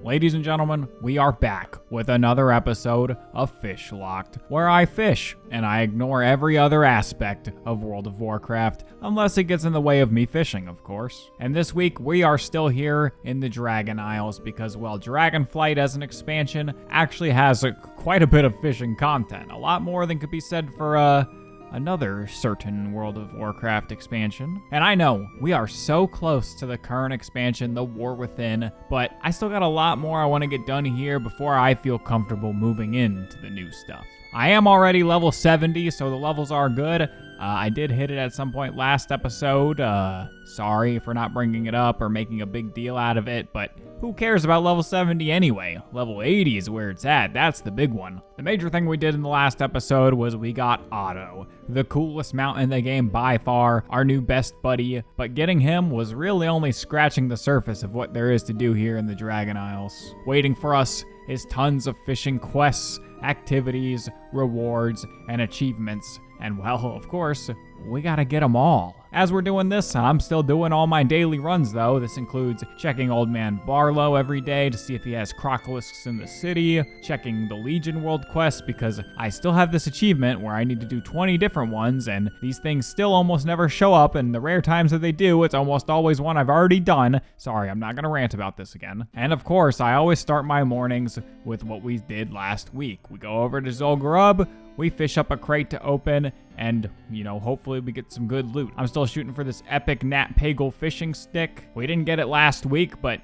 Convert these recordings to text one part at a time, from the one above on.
Ladies and gentlemen, we are back with another episode of FishLocked, where I fish and I ignore every other aspect of World of Warcraft, unless it gets in the way of me fishing, of course. And this week, we are still here in the Dragon Isles because, well, Dragonflight as an expansion actually has quite a bit of fishing content. A lot more than could be said for, another certain World of Warcraft expansion. And I know, we are so close to the current expansion, the War Within, but I still got a lot more I want to get done here before I feel comfortable moving into the new stuff. I am already level 70, so the levels are good. I did hit it at some point last episode. Sorry for not bringing it up or making a big deal out of it, but who cares about level 70 anyway? Level 80 is where it's at. That's the big one. The major thing we did in the last episode was we got Otter, the coolest mount in the game by far, our new best buddy, but getting him was really only scratching the surface of what there is to do here in the Dragon Isles. Waiting for us is tons of fishing quests, activities, rewards, and achievements. And well, of course, we gotta get them all. As we're doing this, I'm still doing all my daily runs though. This includes checking Old Man Barlow every day to see if he has crocolisks in the city, checking the Legion World quest because I still have this achievement where I need to do 20 different ones and these things still almost never show up, and the rare times that they do, it's almost always one I've already done. Sorry, I'm not gonna rant about this again. And of course, I always start my mornings with what we did last week. We go over to Zul'Gurub, we fish up a crate to open, and, hopefully we get some good loot. I'm still shooting for this epic Nat Pagel fishing stick. We didn't get it last week, but,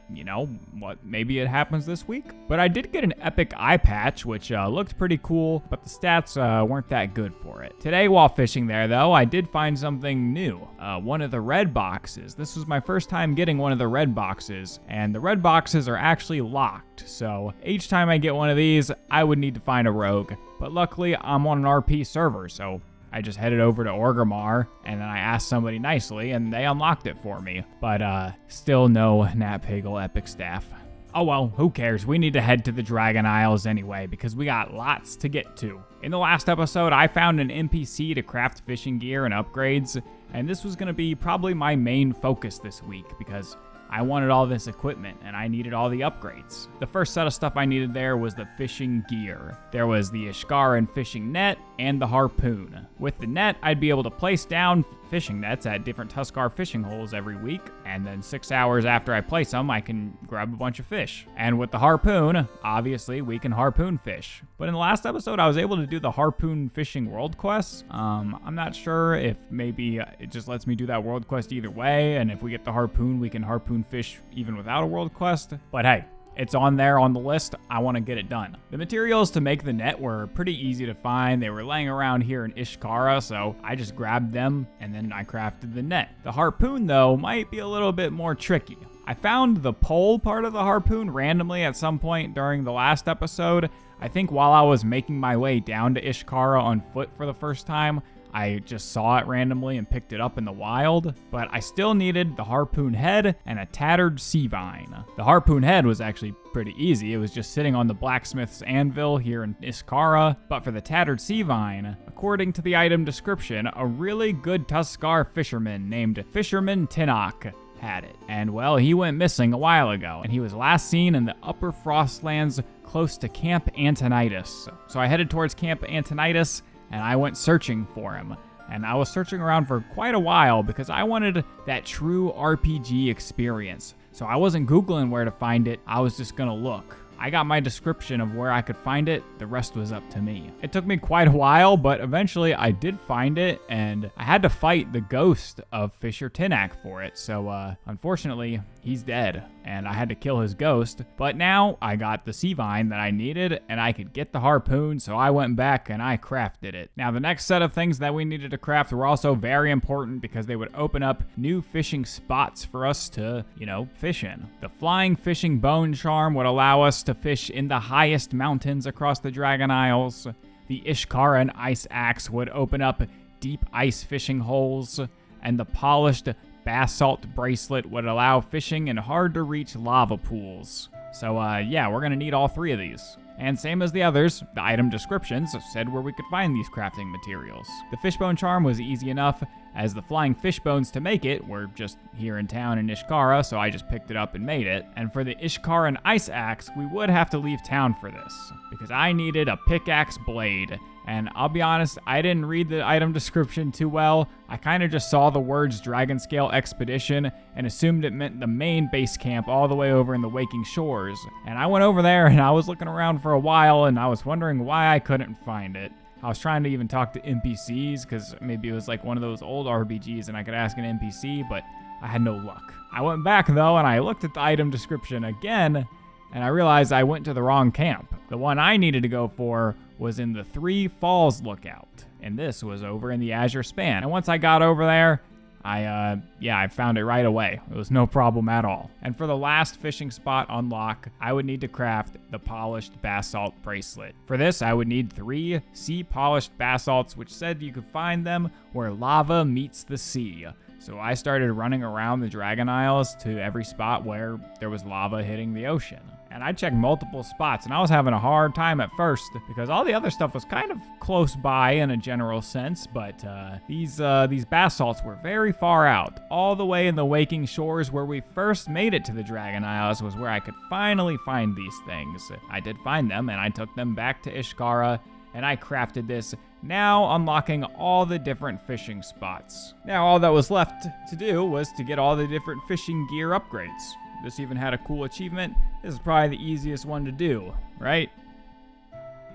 maybe it happens this week. But I did get an epic eye patch, which looked pretty cool, but the stats weren't that good for it. Today, while fishing there, though, I did find something new. One of the red boxes. This was my first time getting one of the red boxes, and the red boxes are actually locked. So each time I get one of these, I would need to find a rogue. But luckily, I'm on an RP server, so I just headed over to Orgrimmar, and then I asked somebody nicely, and they unlocked it for me. But still no Nat Pagel epic staff. Oh well, who cares? We need to head to the Dragon Isles anyway, because we got lots to get to. In the last episode, I found an NPC to craft fishing gear and upgrades, and this was going to be probably my main focus this week, because I wanted all this equipment, and I needed all the upgrades. The first set of stuff I needed there was the fishing gear. There was the Ishkaran fishing net and the harpoon. With the net, I'd be able to place down fishing nets at different Tuscar fishing holes every week, and then 6 hours after I place them, I can grab a bunch of fish. And with the harpoon, obviously, we can harpoon fish. But in the last episode, I was able to do the harpoon fishing world quest. I'm not sure if maybe it just lets me do that world quest either way, and if we get the harpoon, we can harpoon fish even without a world quest. But hey, it's on there on the list. I want to get it done. The materials to make the net were pretty easy to find. They were laying around here in Ishkara, so I just grabbed them and then I crafted the net. The harpoon, though, might be a little bit more tricky. I found the pole part of the harpoon randomly at some point during the last episode. I think while I was making my way down to Ishkara on foot for the first time, I just saw it randomly and picked it up in the wild, but I still needed the harpoon head and a tattered sea vine. The harpoon head was actually pretty easy. It was just sitting on the blacksmith's anvil here in Ishkara, but for the tattered sea vine, according to the item description, a really good Tuscar fisherman named Fisherman Tinnock had it. And well, he went missing a while ago, and he was last seen in the upper Frostlands close to Camp Antonidas. So I headed towards Camp Antonidas, and I went searching for him. And I was searching around for quite a while because I wanted that true RPG experience. So I wasn't Googling where to find it, I was just gonna look. I got my description of where I could find it, the rest was up to me. It took me quite a while, but eventually I did find it, and I had to fight the ghost of Fisher Tinnock for it, so unfortunately, he's dead, and I had to kill his ghost. But now, I got the sea vine that I needed, and I could get the harpoon, so I went back and I crafted it. Now, the next set of things that we needed to craft were also very important because they would open up new fishing spots for us to, fish in. The flying fishing bone charm would allow us to fish in the highest mountains across the Dragon Isles. The Ishkaran ice axe would open up deep ice fishing holes, and the polished basalt bracelet would allow fishing in hard to reach lava pools. So yeah, we're gonna need all three of these. And same as the others, the item descriptions said where we could find these crafting materials. The fishbone charm was easy enough, as the flying fish bones to make it were just here in town in Ishkara, so I just picked it up and made it. And for the Ishkaran ice axe, we would have to leave town for this, because I needed a pickaxe blade. And I'll be honest, I didn't read the item description too well. I kind of just saw the words Dragon Scale Expedition and assumed it meant the main base camp all the way over in the Waking Shores. And I went over there and I was looking around for a while and I was wondering why I couldn't find it. I was trying to even talk to NPCs because maybe it was like one of those old RPGs and I could ask an NPC, but I had no luck. I went back though and I looked at the item description again and I realized I went to the wrong camp. The one I needed to go for was in the Three Falls Lookout, and this was over in the Azure Span. And once I got over there, I found it right away. It was no problem at all. And for the last fishing spot unlock, I would need to craft the polished basalt bracelet. For this, I would need 3 sea polished basalts, which said you could find them where lava meets the sea. So I started running around the Dragon Isles to every spot where there was lava hitting the ocean. And I checked multiple spots, and I was having a hard time at first because all the other stuff was kind of close by in a general sense, but these basalts were very far out. All the way in the Waking Shores where we first made it to the Dragon Isles was where I could finally find these things. I did find them, and I took them back to Ishkara, and I crafted this, now unlocking all the different fishing spots. Now all that was left to do was to get all the different fishing gear upgrades. This even had a cool achievement. This is probably the easiest one to do, right?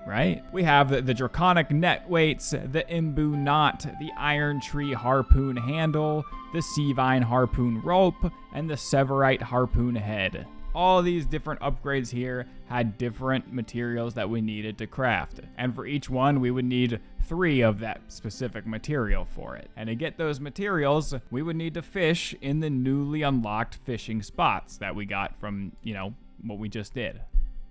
Right? We have the draconic net weights, the imbu knot, the iron tree harpoon handle, the sea vine harpoon rope, and the severite harpoon head. All these different upgrades here had different materials that we needed to craft. And for each one, we would need 3 of that specific material for it. And to get those materials, we would need to fish in the newly unlocked fishing spots that we got from, what we just did.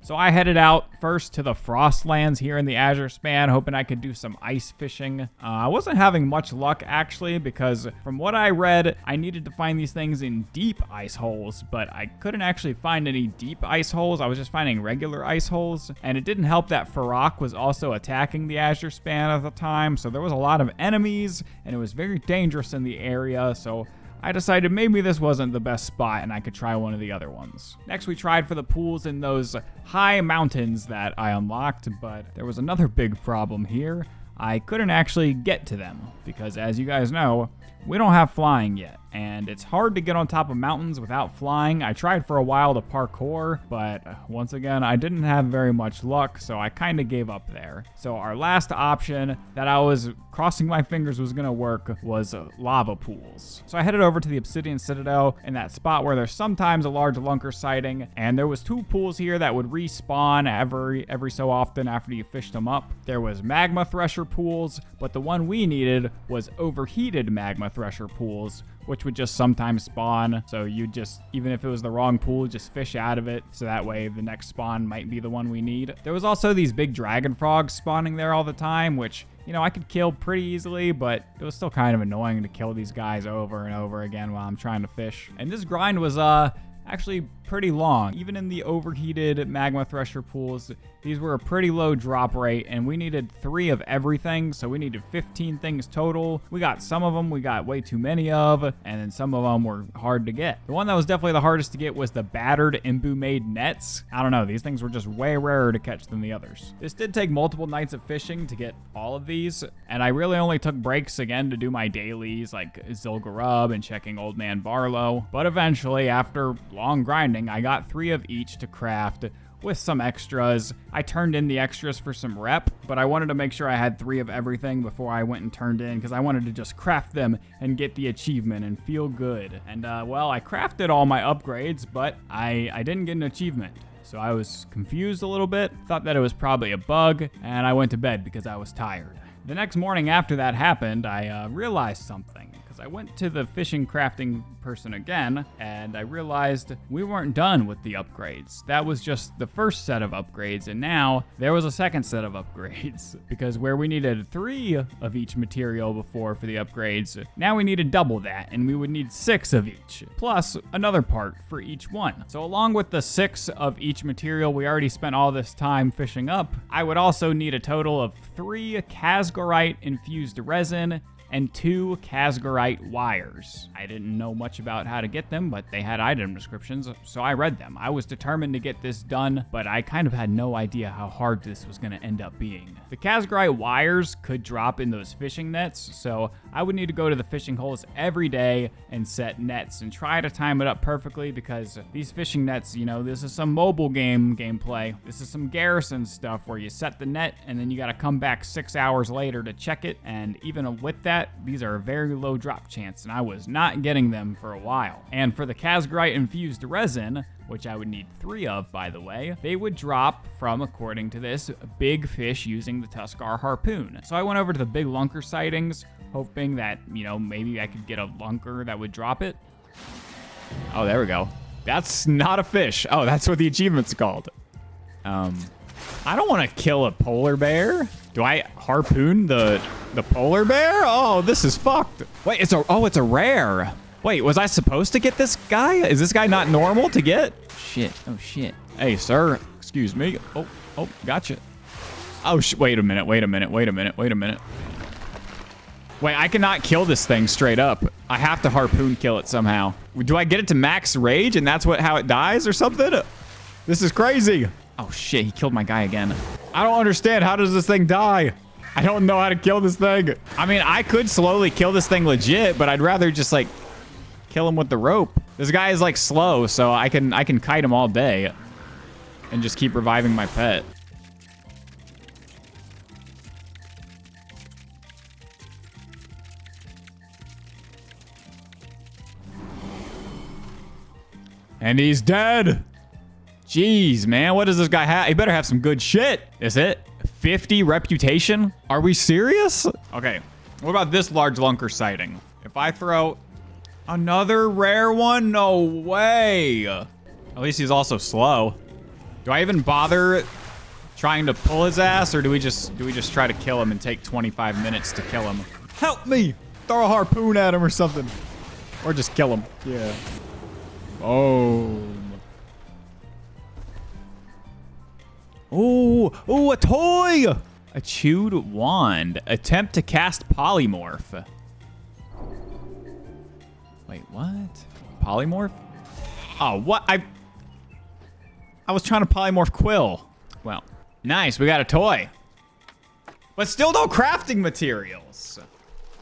So I headed out first to the Frostlands here in the Azure Span, hoping I could do some ice fishing. I wasn't having much luck, actually, because from what I read, I needed to find these things in deep ice holes, but I couldn't actually find any deep ice holes. I was just finding regular ice holes, and it didn't help that Farak was also attacking the Azure Span at the time, so there was a lot of enemies, and it was very dangerous in the area, so I decided maybe this wasn't the best spot and I could try one of the other ones. Next, we tried for the pools in those high mountains that I unlocked, but there was another big problem here. I couldn't actually get to them because, as you guys know, we don't have flying yet, and it's hard to get on top of mountains without flying. I tried for a while to parkour, but once again, I didn't have very much luck, so I kind of gave up there. So our last option that I was crossing my fingers was going to work was lava pools. So I headed over to the Obsidian Citadel in that spot where there's sometimes a large lunker sighting, and there was 2 pools here that would respawn every so often after you fished them up. There was magma thresher pools, but the one we needed was overheated magma thresher pools, which would just sometimes spawn. So you just, even if it was the wrong pool, just fish out of it. So that way the next spawn might be the one we need. There was also these big dragon frogs spawning there all the time, which, I could kill pretty easily, but it was still kind of annoying to kill these guys over and over again while I'm trying to fish. And this grind was, actually pretty long. Even in the overheated magma thresher pools, these were a pretty low drop rate, and we needed 3 of everything, so we needed 15 things total. We got some of them we got way too many of, and then some of them were hard to get. The one that was definitely the hardest to get was the battered imbu-made nets. I don't know, these things were just way rarer to catch than the others. This did take multiple nights of fishing to get all of these, and I really only took breaks again to do my dailies like Zilgarub and checking Old Man Barlow. But eventually, after long grinding, I got 3 of each to craft with some extras. I turned in the extras for some rep, but I wanted to make sure I had 3 of everything before I went and turned in, because I wanted to just craft them and get the achievement and feel good. And well, I crafted all my upgrades, but I didn't get an achievement. So I was confused a little bit, thought that it was probably a bug, and I went to bed because I was tired. The next morning after that happened, I realized something. because I went to the fishing crafting person again, and I realized we weren't done with the upgrades. That was just the first set of upgrades, and now there was a second set of upgrades, because where we needed 3 of each material before for the upgrades, now we needed double that, and we would need 6 of each, plus another part for each one. So along with the 6 of each material we already spent all this time fishing up, I would also need a total of 3 Casgorite infused resin and 2 Casgorite wires. I didn't know much about how to get them, but they had item descriptions, so I read them. I was determined to get this done, but I kind of had no idea how hard this was going to end up being. The Casgorite wires could drop in those fishing nets, so I would need to go to the fishing holes every day and set nets and try to time it up perfectly, because these fishing nets, you know, this is some mobile game gameplay. This is some Garrison stuff where you set the net and then you got to come back 6 hours later to check it, and even with that, these are a very low drop chance, and I was not getting them for a while. And for the Casgorite infused resin, which I would need 3 of, by the way, they would drop from, according to this, big fish using the Tuscar harpoon. So I went over to the big lunker sightings, hoping that, you know, maybe I could get a lunker that would drop it. Oh, there we go. That's not a fish. Oh, that's what the achievement's called. I don't want to kill a polar bear. Do I harpoon the polar bear? Oh, this is fucked. Wait, it's a rare. Wait, was I supposed to get this guy? Is this guy not normal to get? Shit. Oh, shit. Hey, sir. Excuse me. Oh, gotcha. Oh, wait a minute. Wait, I cannot kill this thing straight up. I have to harpoon kill it somehow. Do I get it to max rage and that's how it dies or something? This is crazy. Oh, shit. He killed my guy again. I don't understand. How does this thing die? I don't know how to kill this thing. I mean, I could slowly kill this thing legit, but I'd rather just, like, kill him with the rope. This guy is, like, slow, so I can kite him all day and just keep reviving my pet. And he's dead. Jeez, man, what does this guy have? He better have some good shit. Is it 50 reputation? Are we serious? Okay, what about this large lunker sighting? If I throw another rare one? No way. At least he's also slow. Do I even bother trying to pull his ass, or do we just try to kill him and take 25 minutes to kill him? Help me! Throw a harpoon at him or something. Or just kill him. Yeah. Boom. Oh, a toy! A chewed wand. Attempt to cast polymorph. Wait, what? Polymorph? Oh, what? I was trying to polymorph Quill. Well, nice, we got a toy. But still no crafting materials.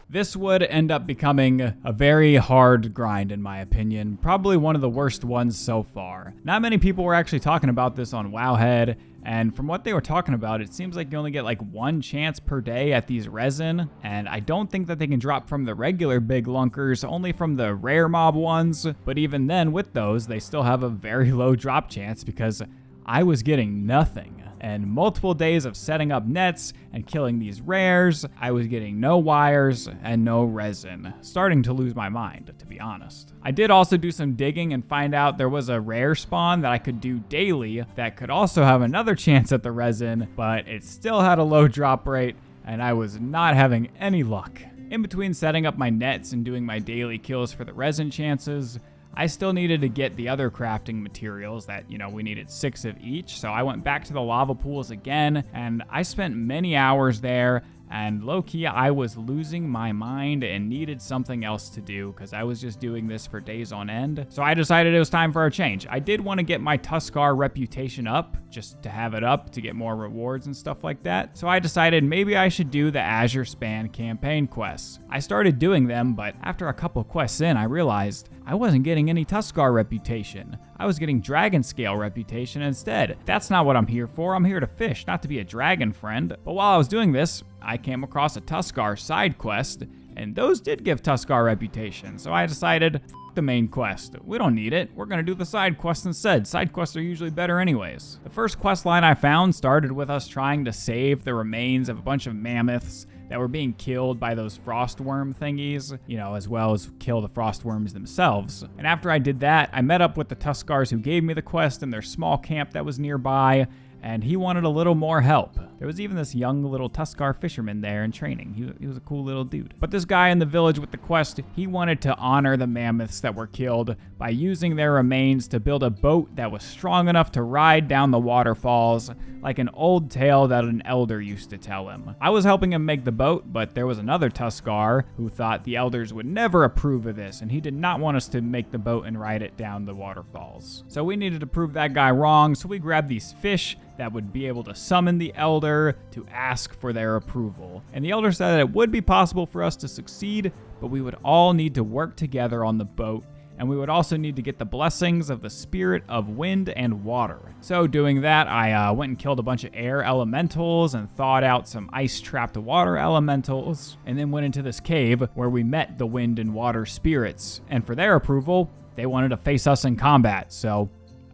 This would end up becoming a very hard grind, in my opinion. Probably one of the worst ones so far. Not many people were actually talking about this on Wowhead, and from what they were talking about, it seems like you only get like 1 chance per day at these resin, and I don't think that they can drop from the regular big lunkers, only from the rare mob ones. But even then, with those, they still have a very low drop chance, because I was getting nothing. And multiple days of setting up nets and killing these rares, I was getting no wires and no resin. Starting to lose my mind, to be honest. I did also do some digging and find out there was a rare spawn that I could do daily that could also have another chance at the resin, but it still had a low drop rate, and I was not having any luck. In between setting up my nets and doing my daily kills for the resin chances, I still needed to get the other crafting materials that, you know, we needed 6 of each. So I went back to the lava pools again, and I spent many hours there, and low-key, I was losing my mind and needed something else to do because I was just doing this for days on end. So I decided it was time for a change. I did want to get my Tuscar reputation up, just to have it up to get more rewards and stuff like that. So I decided maybe I should do the Azure Span campaign quests. I started doing them, but after a couple quests in, I realized I wasn't getting any Tuscar reputation. I was getting dragon scale reputation instead. That's not what I'm here for. I'm here to fish, not to be a dragon friend. But while I was doing this, I came across a Tuscar side quest, and those did give Tuscar reputation. So I decided, F the main quest. We don't need it. We're gonna do the side quests instead. Side quests are usually better anyways. The first quest line I found started with us trying to save the remains of a bunch of mammoths that were being killed by those frost worm thingies, you know, as well as kill the frost worms themselves. And after I did that, I met up with the Tuscars who gave me the quest in their small camp that was nearby, and he wanted a little more help. There was even this young little Tuscar fisherman there in training. He was a cool little dude. But this guy in the village with the quest, he wanted to honor the mammoths that were killed by using their remains to build a boat that was strong enough to ride down the waterfalls, like an old tale that an elder used to tell him. I was helping him make the boat, but there was another Tuscar who thought the elders would never approve of this, and he did not want us to make the boat and ride it down the waterfalls. So we needed to prove that guy wrong, so we grabbed these fish that would be able to summon the elder to ask for their approval. And the elder said that it would be possible for us to succeed, but we would all need to work together on the boat, and we would also need to get the blessings of the spirit of wind and water. So doing that, I went and killed a bunch of air elementals and thawed out some ice-trapped water elementals, and then went into this cave where we met the wind and water spirits. And for their approval, they wanted to face us in combat, so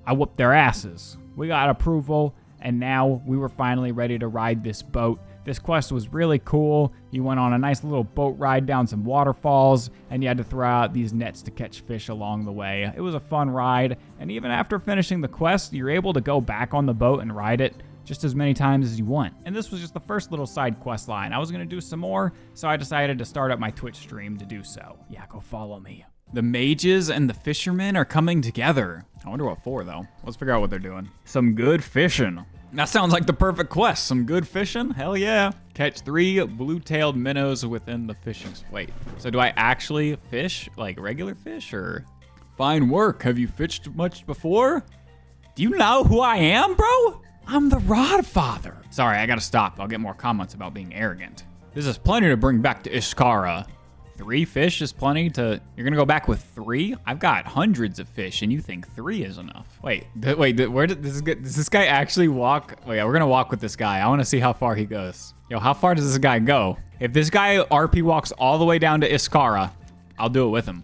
I whooped their asses. We got approval, and now we were finally ready to ride this boat. This quest was really cool. You went on a nice little boat ride down some waterfalls, and you had to throw out these nets to catch fish along the way. It was a fun ride, and even after finishing the quest, you're able to go back on the boat and ride it just as many times as you want. And this was just the first little side quest line. I was going to do some more, so I decided to start up my Twitch stream to do so. Yeah, go follow me. The mages and the fishermen are coming together. I wonder what for, though. Let's figure out what they're doing. Some good fishing. That sounds like the perfect quest. Some good fishing? Hell yeah. Catch 3 blue-tailed minnows within the fishing... Wait, so do I actually fish? Like regular fish, or... Fine work. Have you fished much before? Do you know who I am, bro? I'm the Rod Father. Sorry, I gotta stop. I'll get more comments about being arrogant. This is plenty to bring back to Ishkara. 3 fish is plenty to... You're gonna go back with 3? I've got hundreds of fish, and you think 3 is enough. Wait, where does this guy actually walk? Wait, yeah, we're gonna walk with this guy. I wanna see how far he goes. Yo, how far does this guy go? If this guy RP walks all the way down to Iskara, I'll do it with him.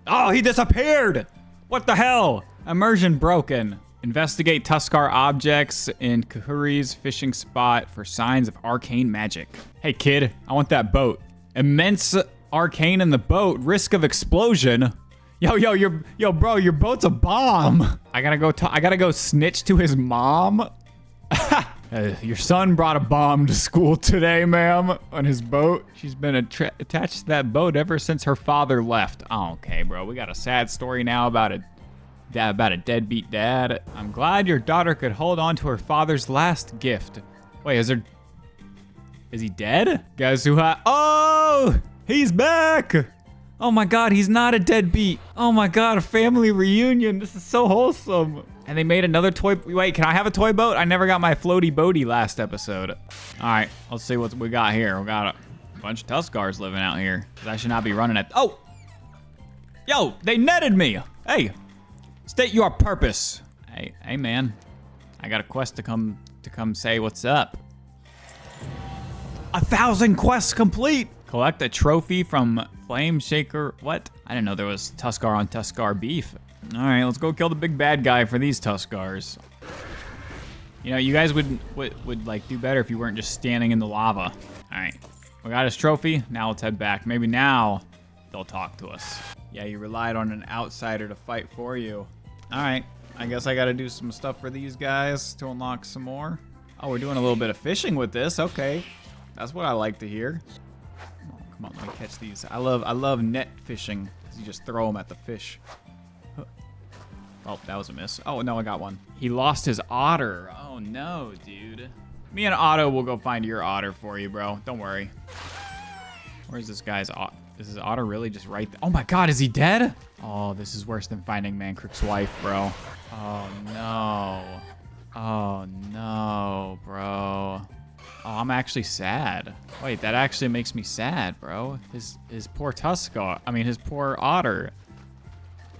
Oh, he disappeared! What the hell? Immersion broken. Investigate Tuscar objects in Kahuri's fishing spot for signs of arcane magic. Hey kid, I want that boat. Immense arcane in the boat, risk of explosion. Yo, bro, your boat's a bomb. I gotta go snitch to his mom. Your son brought a bomb to school today, ma'am, on his boat. She's been attached to that boat ever since her father left. Oh, okay, bro, we got a sad story now about a deadbeat dad. I'm glad your daughter could hold on to her father's last gift. Wait, is he dead? Guess who oh, he's back. Oh my God, he's not a deadbeat. Oh my God, a family reunion. This is so wholesome. And they made another toy. Wait, can I have a toy boat? I never got my floaty boaty last episode. All right, let's see what we got here. We got a bunch of Tuscars living out here. I should not be running at, oh. Yo, they netted me. Hey. State your purpose. Hey man, I got a quest to come say what's up. 1,000 quests complete. Collect a trophy from Flame Shaker. What? I didn't know there was Tuscar on Tuscar beef. All right, let's go kill the big bad guy for these Tuscars. You know, you guys would like do better if you weren't just standing in the lava. All right, we got his trophy. Now let's head back. Maybe now they'll talk to us. Yeah, you relied on an outsider to fight for you. All right, I guess I got to do some stuff for these guys to unlock some more. Oh, we're doing a little bit of fishing with this. Okay, that's what I like to hear. Oh, come on, let me catch these. I love net fishing. You just throw them at the fish. Oh, that was a miss. Oh, no, I got one. He lost his otter. Oh, no, dude. Me and Otto will go find your otter for you, bro. Don't worry. Where's this guy's otter? Is his otter really just right there? Oh my God, is he dead? Oh, this is worse than finding Mancrook's wife, bro. Oh no. Oh no, bro. Oh, I'm actually sad. Wait, that actually makes me sad, bro. His poor Tuscar, his poor otter.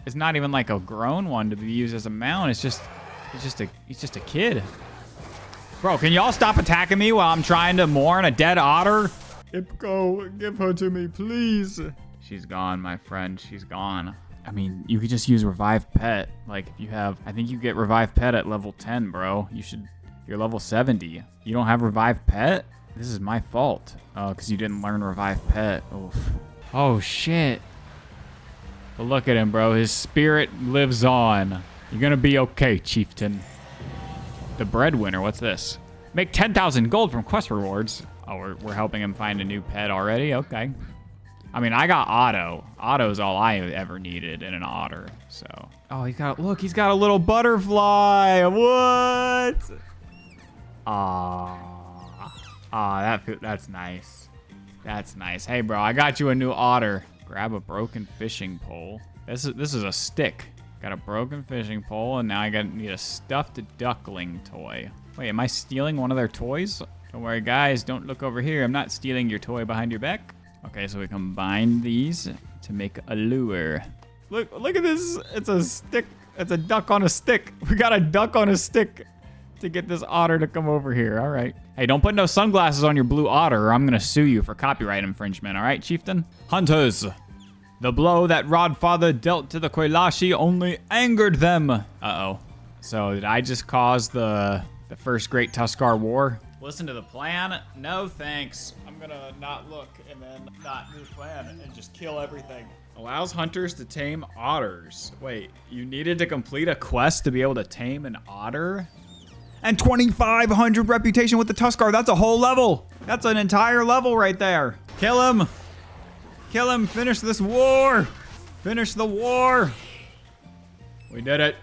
It's not even like a grown one to be used as a mount. He's just a kid. Bro, can y'all stop attacking me while I'm trying to mourn a dead otter? Ipko, give her to me, please. She's gone, my friend. She's gone. I mean, you could just use Revive Pet. Like, if you have... I think you get Revive Pet at level 10, bro. You're level 70. You don't have Revive Pet? This is my fault. Oh, because you didn't learn Revive Pet. Oof. Oh, shit. But look at him, bro. His spirit lives on. You're going to be okay, chieftain. The breadwinner. What's this? Make 10,000 gold from quest rewards. Oh, we're helping him find a new pet already? Okay. I mean, I got Otto. Otto's all I ever needed in an otter, so. Oh, he's got a little butterfly. What? That's nice. That's nice. Hey, bro, I got you a new otter. Grab a broken fishing pole. This is a stick. Got a broken fishing pole, and now I need a stuffed duckling toy. Wait, am I stealing one of their toys? Don't worry, guys. Don't look over here. I'm not stealing your toy behind your back. Okay, so we combine these to make a lure. Look at this. It's a stick. It's a duck on a stick. We got a duck on a stick to get this otter to come over here. All right. Hey, don't put no sunglasses on your blue otter or I'm going to sue you for copyright infringement. All right, chieftain? Hunters. The blow that Rodfather dealt to the Quelashi only angered them. Uh-oh. So did I just cause the first Great Tuscar War? Listen to the plan. No thanks. I'm gonna not look and then not do the plan and just kill everything. Allows hunters to tame otters. Wait, you needed to complete a quest to be able to tame an otter? And 2,500 reputation with the Tuscar. That's a whole level. That's an entire level right there. Kill him. Kill him. Finish this war. Finish the war. We did it.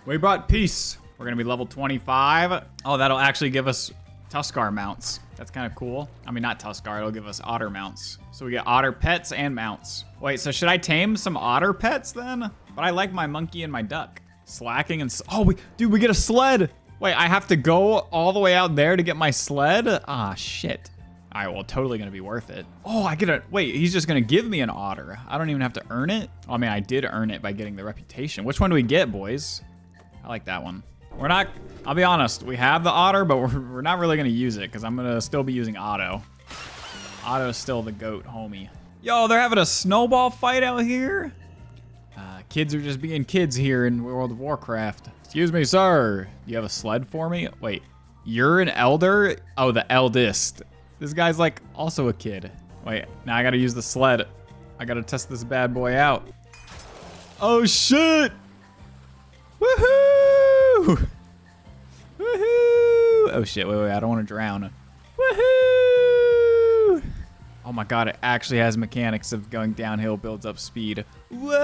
We brought peace. We're gonna be level 25. Oh, that'll actually give us Tuscar mounts. That's kind of cool. I mean, not Tuscar. It'll give us otter mounts. So we get otter pets and mounts. Wait, so should I tame some otter pets then? But I like my monkey and my duck. Slacking and... Oh, dude, we get a sled. Wait, I have to go all the way out there to get my sled? Ah, shit. All right, well, totally going to be worth it. Oh, I get a... Wait, he's just going to give me an otter. I don't even have to earn it? Oh, I mean, I did earn it by getting the reputation. Which one do we get, boys? I like that one. We're not... I'll be honest. We have the otter, but we're not really going to use it because I'm going to still be using Otto. Otto's still the goat, homie. Yo, they're having a snowball fight out here? Kids are just being kids here in World of Warcraft. Excuse me, sir. You have a sled for me? Wait, you're an elder? Oh, the eldest. This guy's like also a kid. Wait, now I gotta use the sled. I gotta test this bad boy out. Oh, shit. Woohoo! Woohoo! Oh, shit, wait, I don't want to drown. Woohoo! Oh my god, it actually has mechanics of going downhill builds up speed. Whoa!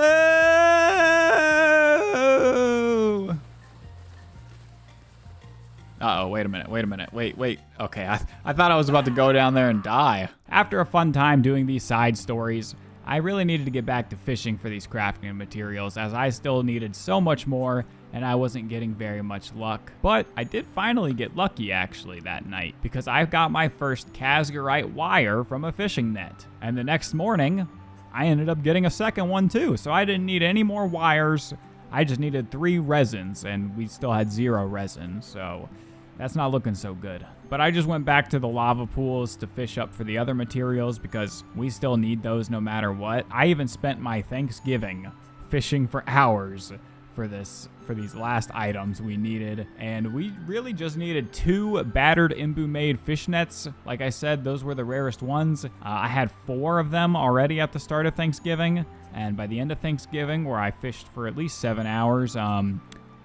Uh-oh, wait a minute. Wait. Okay, I thought I was about to go down there and die. After a fun time doing these side stories, I really needed to get back to fishing for these crafting materials as I still needed so much more and I wasn't getting very much luck. But I did finally get lucky actually that night because I got my first Kazgarite wire from a fishing net. And the next morning, I ended up getting a second one too. So I didn't need any more wires. I just needed 3 resins and we still had 0 resin. So that's not looking so good. But I just went back to the lava pools to fish up for the other materials because we still need those no matter what. I even spent my Thanksgiving fishing for hours for these last items we needed, and we really just needed 2 battered Imbu made fish nets. Like I said, those were the rarest ones. I had 4 of them already at the start of Thanksgiving, and by the end of Thanksgiving, where I fished for at least 7 hours,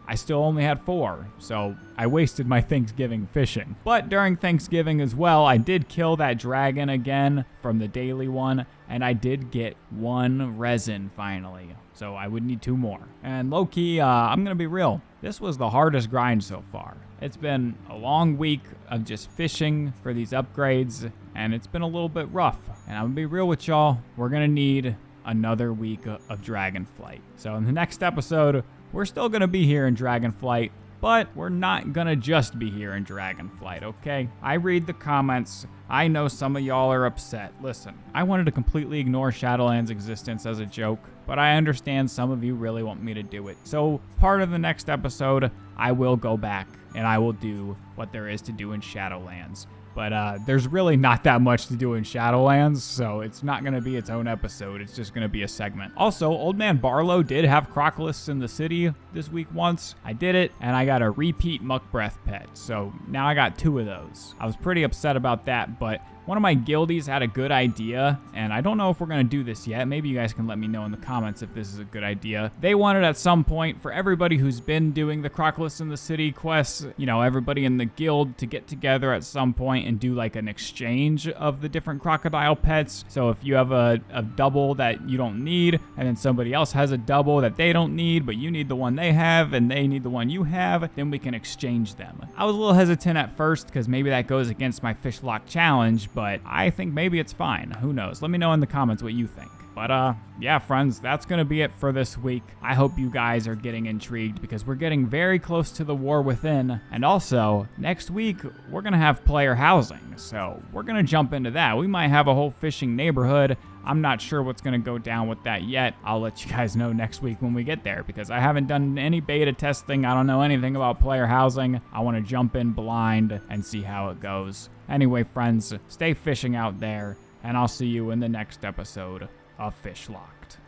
I still only had 4, so I wasted my Thanksgiving fishing. But during Thanksgiving as well, I did kill that dragon again from the daily one, and I did get 1 resin finally. So I would need 2 more. And low-key, I'm gonna be real. This was the hardest grind so far. It's been a long week of just fishing for these upgrades, and it's been a little bit rough. And I'm gonna be real with y'all, we're gonna need another week of Dragonflight. So in the next episode, we're still gonna be here in Dragonflight, but we're not gonna just be here in Dragonflight, okay? I read the comments. I know some of y'all are upset. Listen, I wanted to completely ignore Shadowlands' existence as a joke, but I understand some of you really want me to do it. So part of the next episode, I will go back and I will do what there is to do in Shadowlands. But there's really not that much to do in Shadowlands, so it's not going to be its own episode. It's just going to be a segment. Also, Old Man Barlow did have Crocolists in the city this week once. I did it, and I got a repeat Muck Breath pet, so now I got 2 of those. I was pretty upset about that, but one of my guildies had a good idea, and I don't know if we're going to do this yet. Maybe you guys can let me know in the comments if this is a good idea. They wanted at some point for everybody who's been doing the Crocolists in the City quests, you know, everybody in the guild to get together at some point and do like an exchange of the different crocodile pets. So if you have a double that you don't need, and then somebody else has a double that they don't need, but you need the one they have, and they need the one you have, then we can exchange them. I was a little hesitant at first because maybe that goes against my FishLocked challenge, but I think maybe it's fine. Who knows? Let me know in the comments what you think. But yeah, friends, that's going to be it for this week. I hope you guys are getting intrigued because we're getting very close to the war within. And also, next week, we're going to have player housing. So we're going to jump into that. We might have a whole fishing neighborhood. I'm not sure what's going to go down with that yet. I'll let you guys know next week when we get there because I haven't done any beta testing. I don't know anything about player housing. I want to jump in blind and see how it goes. Anyway, friends, stay fishing out there, and I'll see you in the next episode of FishLocked.